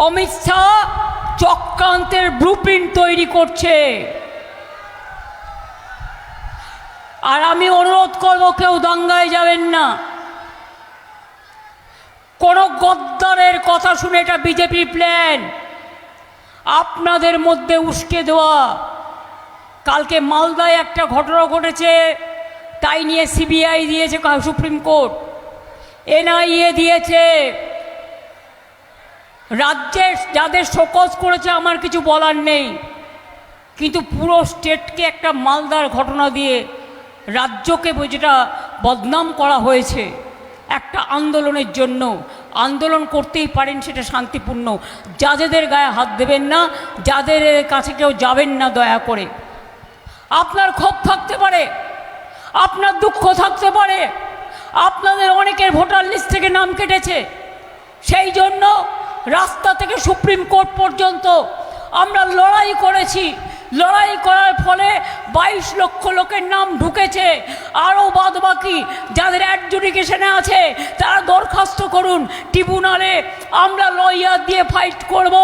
অমিত শাহ চক্রান্তের ব্লুপ্রিন্ট তৈরি করছে। আর আমি অনুরোধ করব, কেউ দাঙ্গায় যাবেন না। কোন গদ্দারের কথা শুনে, এটা বিজেপির প্ল্যান আপনাদের মধ্যে উস্কে দেওয়া। কালকে মালদায় একটা ঘটনা ঘটেছে, তাই নিয়ে সিবিআই দিয়েছে সুপ্রিম কোর্ট, এনআইএ দিয়েছে। রাজ্যের যাদের শোকজ করেছে আমার কিছু বলার নেই, কিন্তু পুরো স্টেটকে একটা মালদার ঘটনা দিয়ে রাজ্যকে যেটা বদনাম করা হয়েছে একটা আন্দোলনের জন্য। আন্দোলন করতেই পারেন, সেটা শান্তিপূর্ণ। যাদের গায়ে হাত দেবেন না, যাদের কাছে কেউ যাবেন না দয়া করে। আপনার ক্ষোভ থাকতে পারে, আপনার দুঃখ থাকতে পারে, আপনাদের অনেকের ভোটার লিস্ট থেকে নাম কেটেছে, সেই জন্য রাস্তা থেকে সুপ্রিম কোর্ট পর্যন্ত আমরা লড়াই করেছি। লড়াই করার ফলে 22 লক্ষ লোকের নাম ঢুকেছে। আরও বাদবাকি যাদের অ্যাডজুডিকেশনে আছে তারা দরখাস্ত করুন ট্রিব্যুনালে, আমরা লয়ার দিয়ে ফাইট করব।